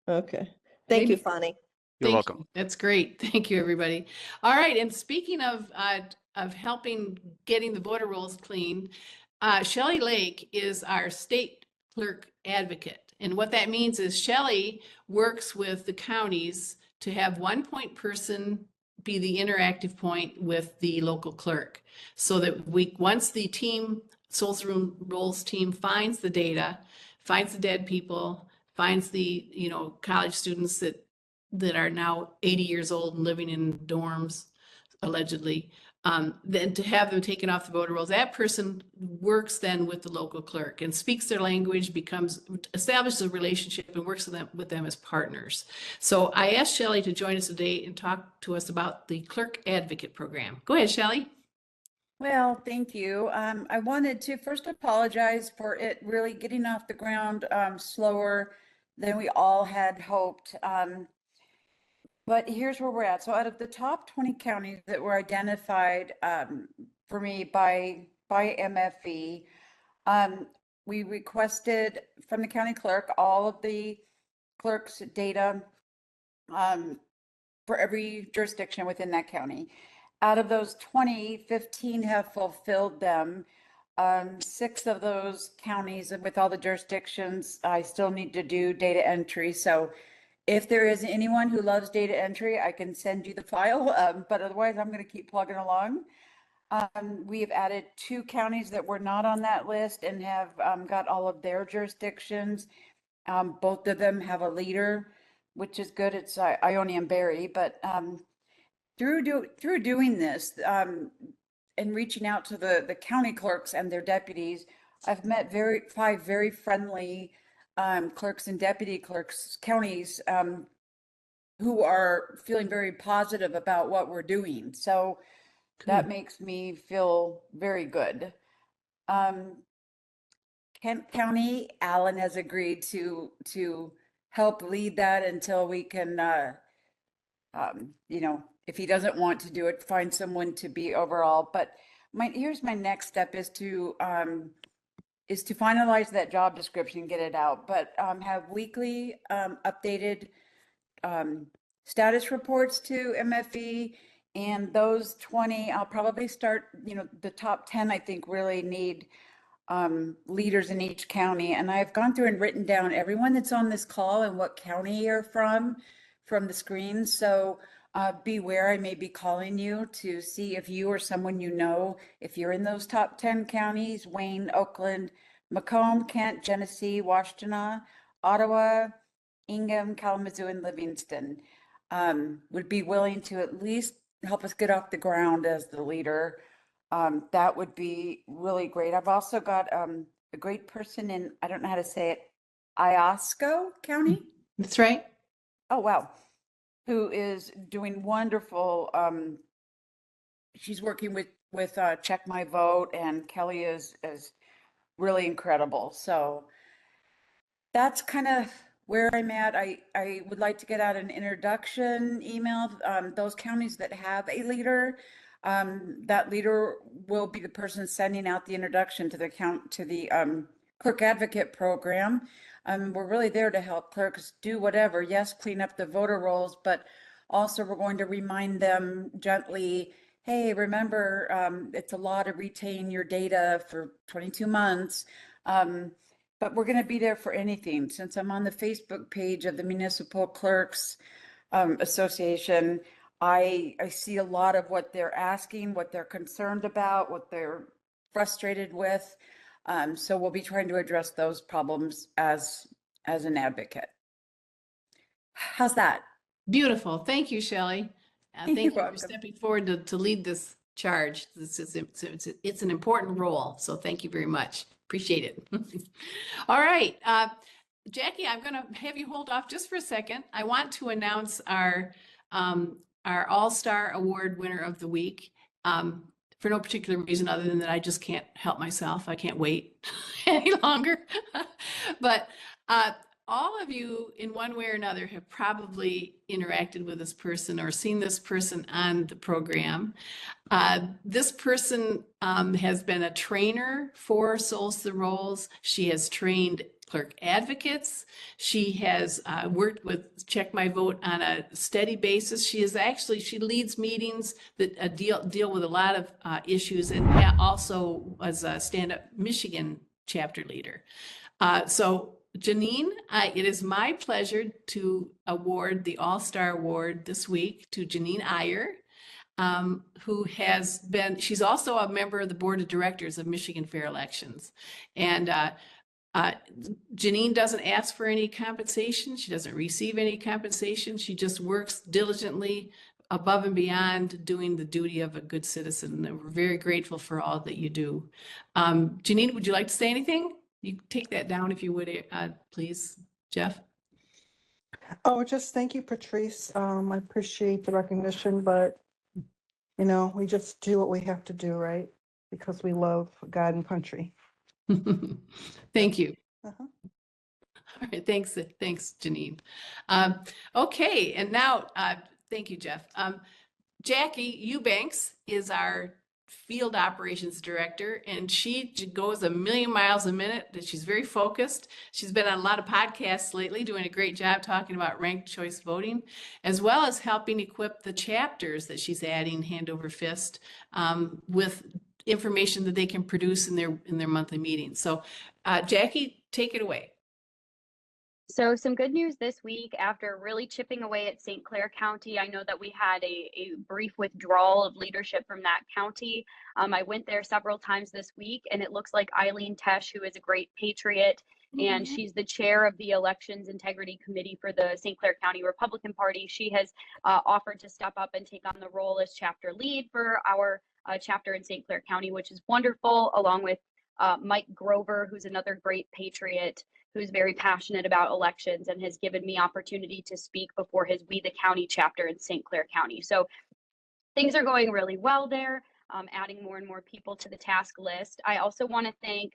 Okay. Thank you, Phani. You're welcome. You. That's great. Thank you, everybody. All right. And speaking of helping getting the voter rolls clean, Shelly Lake is our state clerk advocate. And what that means is Shelly works with the counties to have one point person be the interactive point with the local clerk, so that once the team, Souls Rolls team, finds the data, finds the dead people, finds the college students that are now 80 years old and living in dorms, allegedly, then to have them taken off the voter rolls, that person works then with the local clerk and speaks their language, establishes a relationship and works with them as partners. So I asked Shelly to join us today and talk to us about the Clerk Advocate Program. Go ahead, Shelly. Well, thank you. I wanted to first apologize for it really getting off the ground slower than we all had hoped. But here's where we're at. So out of the top 20 counties that were identified for me by MFE, we requested from the county clerk all of the clerk's data for every jurisdiction within that county. Out of those 20, 15 have fulfilled them. 6 of those counties with all the jurisdictions, I still need to do data entry. So if there is anyone who loves data entry, I can send you the file, but otherwise I'm going to keep plugging along. We have added 2 counties that were not on that list and have got all of their jurisdictions. Both of them have a leader, which is good. It's Ione and Barry, but through doing this and reaching out to the county clerks and their deputies, I've met 5 very friendly clerks and deputy clerks, counties, who are feeling very positive about what we're doing. So that makes me feel very good. Kent County, Alan has agreed to help lead that until we can, if he doesn't want to do it, find someone to be overall. But here's my next step is to finalize that job description and get it out, but have weekly updated status reports to MFE, and those 20, I'll probably start, the top 10 I think really need leaders in each county. And I've gone through and written down everyone that's on this call and what county you're from the screen. So beware, I may be calling you to see if you or someone if you're in those top 10 counties: Wayne, Oakland, Macomb, Kent, Genesee, Washtenaw, Ottawa, Ingham, Kalamazoo, and Livingston. Would be willing to at least help us get off the ground as the leader. That would be really great. I've also got a great person in, I don't know how to say it, Iosco County. That's right. Oh, wow. Who is doing wonderful. She's working with Check My Vote, and Kelly is really incredible. So that's kind of where I'm at. I would like to get out an introduction email. Those counties that have a leader, that leader will be the person sending out the introduction to the Clerk Advocate Program. We're really there to help clerks do whatever. Yes, clean up the voter rolls, but also we're going to remind them gently, hey, remember, it's a law to retain your data for 22 months. But we're going to be there for anything. Since I'm on the Facebook page of the Municipal Clerks Association, I see a lot of what they're asking, what they're concerned about, what they're frustrated with. So we'll be trying to address those problems as an advocate. How's that? Beautiful. Thank you, Shelly. Thank you for welcome. stepping forward to lead this charge. It's an important role. So thank you very much. Appreciate it. All right. Jacky, I'm going to have you hold off just for a second. I want to announce our All-Star Award winner of the week. For no particular reason other than that I just can't help myself. I can't wait any longer. But all of you in one way or another have probably interacted with this person or seen this person on the program. This person has been a trainer for Souls to Rolls. She has trained clerk advocates. She has worked with Check My Vote on a steady basis. She leads meetings that deal with a lot of issues, and also was a Stand Up Michigan chapter leader. So Janine, it is my pleasure to award the All-Star Award this week to Janine Iyer, who she's also a member of the Board of Directors of Michigan Fair Elections. And Janine doesn't ask for any compensation. She doesn't receive any compensation. She just works diligently above and beyond doing the duty of a good citizen. And we're very grateful for all that you do. Janine, would you like to say anything? You take that down if you would, please, Jeff. Oh, just thank you, Patrice. I appreciate the recognition, but you know, we just do what we have to do, right? Because we love God and country. Thank you. Uh-huh. All right, thanks, Janine. Okay, and now, thank you, Jeff. Jacky Eubanks is our field operations director, and she goes a million miles a minute. She's very focused. She's been on a lot of podcasts lately, doing a great job talking about ranked choice voting, as well as helping equip the chapters that she's adding hand over fist with information that they can produce in their monthly meetings. So Jacky, take it away. So some good news this week. After really chipping away at St. Clair County, I know that we had a brief withdrawal of leadership from that county. I went there several times this week, and it looks like Eileen Tesh, who is a great patriot, and she's the chair of the Elections Integrity Committee for the St. Clair County Republican Party. She has offered to step up and take on the role as chapter lead for our chapter in St. Clair County, which is wonderful, along with Mike Grover, who's another great patriot, who's very passionate about elections and has given me opportunity to speak before his We the County chapter in St. Clair County. So things are going really well there, adding more and more people to the task list. I also want to thank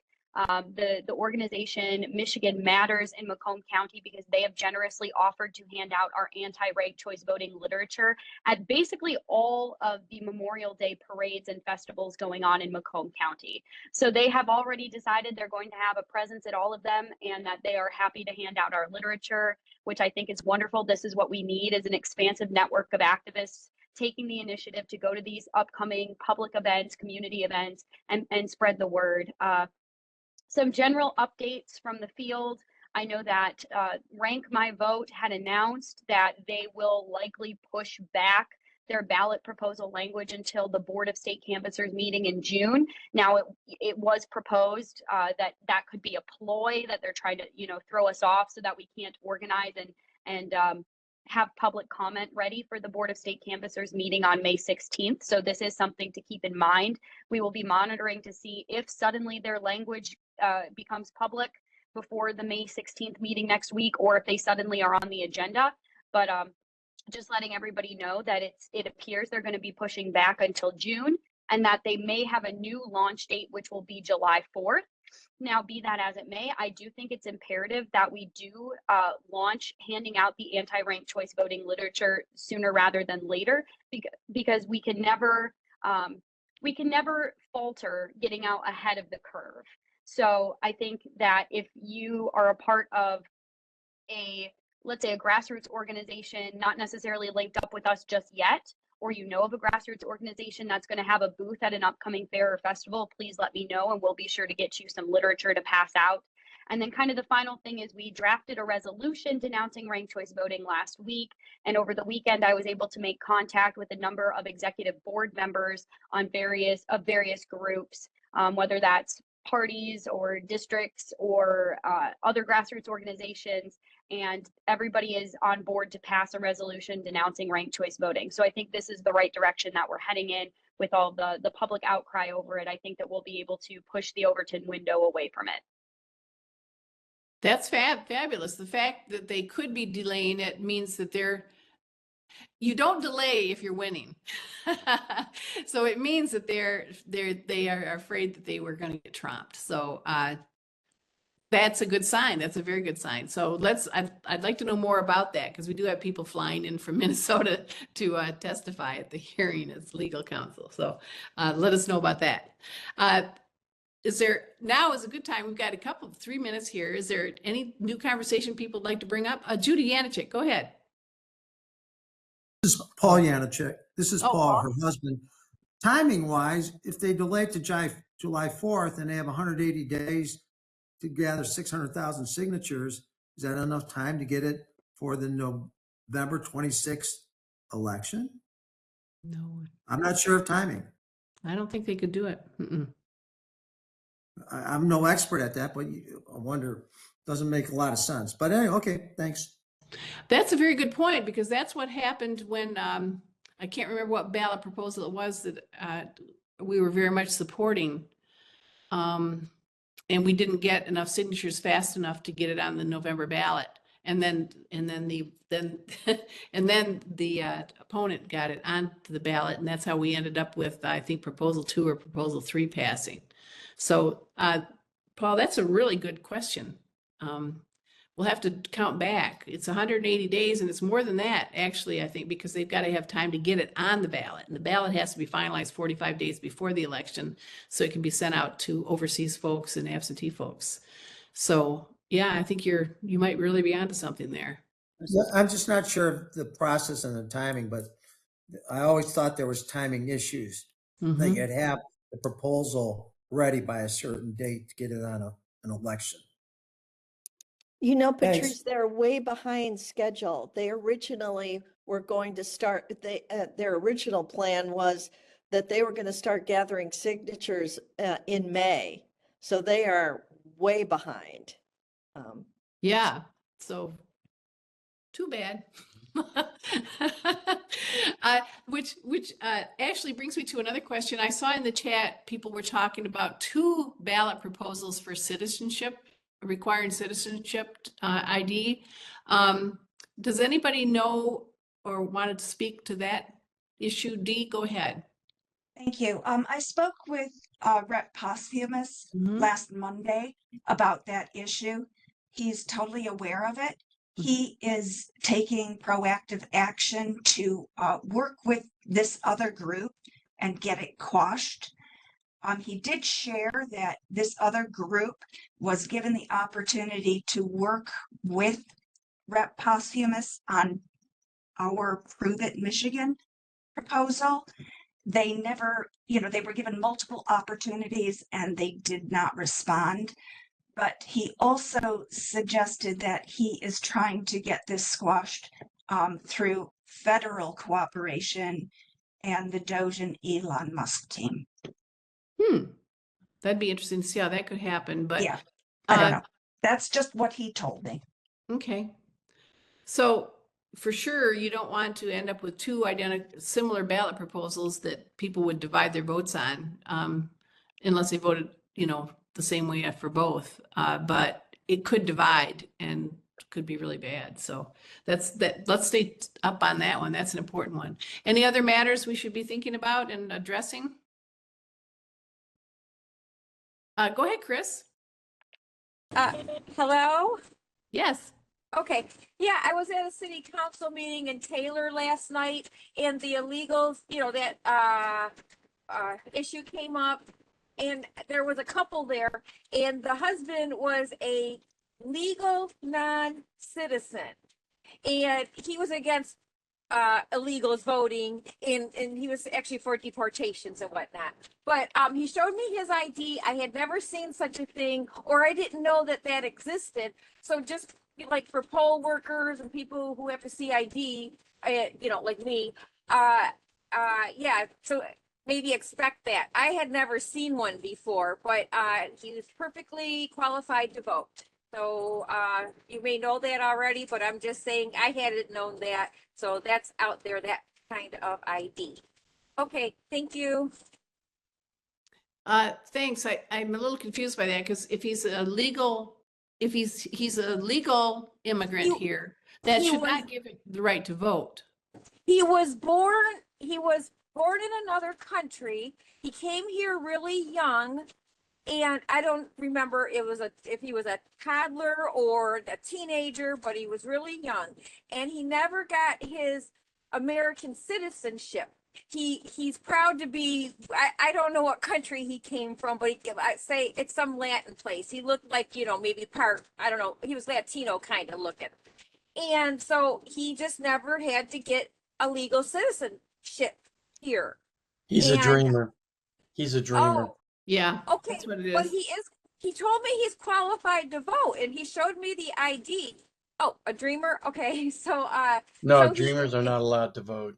the organization Michigan Matters in Macomb County, because they have generously offered to hand out our anti-ranked choice voting literature at basically all of the Memorial Day parades and festivals going on in Macomb County. So they have already decided they're going to have a presence at all of them, and that they are happy to hand out our literature, which I think is wonderful. This is what we need, is an expansive network of activists taking the initiative to go to these upcoming public events, community events, and spread the word. Some general updates from the field. I know that Rank My Vote had announced that they will likely push back their ballot proposal language until the Board of State Canvassers meeting in June. Now, it was proposed that could be a ploy, that they're trying to, throw us off so that we can't organize and have public comment ready for the Board of State Canvassers meeting on May 16th. So this is something to keep in mind. We will be monitoring to see if suddenly their language becomes public before the May 16th meeting next week, or if they suddenly are on the agenda. But just letting everybody know that it appears they're going to be pushing back until June, and that they may have a new launch date, which will be July 4th. Now, be that as it may, I do think it's imperative that we do launch handing out the anti-ranked choice voting literature sooner rather than later, because we can never falter getting out ahead of the curve. So I think that if you are a part of let's say a grassroots organization, not necessarily linked up with us just yet, or you know of a grassroots organization that's going to have a booth at an upcoming fair or festival, please let me know, and we'll be sure to get you some literature to pass out. And then kind of the final thing is, we drafted a resolution denouncing ranked choice voting last week. And over the weekend, I was able to make contact with a number of executive board members on various groups, whether that's parties or districts or other grassroots organizations, and everybody is on board to pass a resolution denouncing ranked choice voting. So I think this is the right direction that we're heading in. with all the public outcry over it, I think that we'll be able to push the Overton window away from it. That's fabulous. The fact that they could be delaying it means that you don't delay if you're winning. So it means that they are afraid that they were going to get trumped. So that's a good sign. That's a very good sign. So I'd like to know more about that, because we do have people flying in from Minnesota to testify at the hearing as legal counsel. So let us know about that. Now is a good time. We've got 3 minutes here. Is there any new conversation people would like to bring up? Judi Bennett, go ahead. This is Paul Yanachek. This is Paul, Paul. her husband. Timing wise, if they delay to July 4th and they have 180 days to gather 600,000 signatures, is that enough time to get it for the November 26th election? No. I'm not sure of timing. I don't think they could do it. I'm no expert at that, but I wonder, doesn't make a lot of sense. But anyway, okay, thanks. That's a very good point, because that's what happened when I can't remember what ballot proposal it was that we were very much supporting, and we didn't get enough signatures fast enough to get it on the November ballot, and then the opponent got it onto the ballot, and that's how we ended up with, I think, Proposal 2 or Proposal 3 passing. So, Paul, that's a really good question. We'll have to count back. It's 180 days, and it's more than that, actually, I think, because they've got to have time to get it on the ballot. And the ballot has to be finalized 45 days before the election, so it can be sent out to overseas folks and absentee folks. So, yeah, I think you might really be onto something there. I'm just not sure of the process and the timing, but I always thought there was timing issues. That you'd have the proposal ready by a certain date to get it on an election. You know, Patrice, Thanks. they're way behind schedule. They originally were going to start, their original plan was that they were going to start gathering signatures in May. So they are way behind. Yeah, so too bad. Which actually brings me to another question. I saw in the chat people were talking about 2 ballot proposals for citizenship, requiring citizenship ID. Does anybody know or wanted to speak to that issue? Dee, go ahead. Thank you. I spoke with Rep. Posthumous last Monday about that issue. He's totally aware of it. He is taking proactive action to work with this other group and get it quashed. He did share that this other group was given the opportunity to work with Rep. Posthumous on our Prove It Michigan proposal. They never, they were given multiple opportunities and they did not respond. But he also suggested that he is trying to get this squashed through federal cooperation and the Doge and Elon Musk team. That'd be interesting to see how that could happen. But yeah, I don't know. That's just what he told me. Okay. So for sure, you don't want to end up with 2 similar ballot proposals that people would divide their votes on, unless they voted, the same way for both. But it could divide and could be really bad. So let's stay up on that one. That's an important one. Any other matters we should be thinking about and addressing? Go ahead, Chris. Hello? Yes. Okay. Yeah, I was at a city council meeting in Taylor last night, and the illegals, that issue came up, and there was a couple there, and the husband was a legal non-citizen, and he was against illegals voting, and he was actually for deportations and whatnot. But he showed me his ID. I had never seen such a thing, or I didn't know that existed. So just like for poll workers and people who have to see ID, like me, yeah. So maybe expect that. I had never seen one before, but he was perfectly qualified to vote. So you may know that already, but I'm just saying I hadn't known that. So that's out there, that kind of ID. Okay, thank you. Thanks. I'm a little confused by that because if he's a legal, if he's a legal immigrant here, that should not give him the right to vote. He was born in another country. He came here really young, and I don't remember if he was a toddler or a teenager, but he was really young, and he never got his American citizenship. He's proud to be, I don't know what country he came from, but I say it's some Latin place. He looked like, maybe I don't know, he was Latino kind of looking. And so he just never had to get a legal citizenship here. He's a dreamer. He's a dreamer. Oh, yeah. okay. That's what it is. But he told me he's qualified to vote, and he showed me the ID. Oh, a dreamer? Okay. So No, so dreamers are not allowed to vote.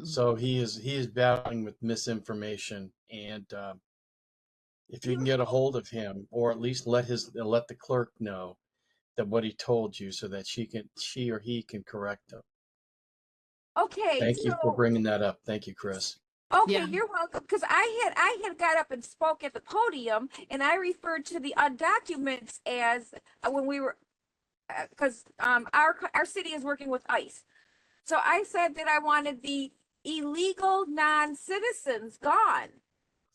So he is battling with misinformation, and if you can get a hold of him, or at least let the clerk know that what he told you, so that she or he can correct him. Okay. Thank you for bringing that up. Thank you, Chris. Okay, Yeah. you're welcome. Because I had got up and spoke at the podium, and I referred to the documents as when we were, because our city is working with ICE. So I said that I wanted the illegal non-citizens gone.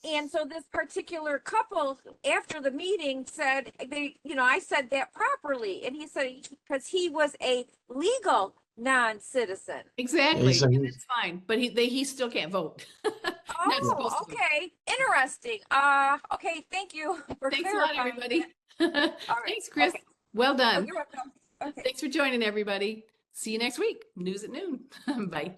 And so this particular couple after the meeting said I said that properly. And he said, because he was a legal non-citizen. Exactly. And it's fine, but he still can't vote. Not supposed to vote. Okay. Interesting. Okay. Thank you for Thanks a lot, clarifying everybody. that. All right. Thanks, Chris. Okay. Well Oh, done. you're welcome. Okay. Thanks for joining, everybody. See you next week. News at noon. Bye.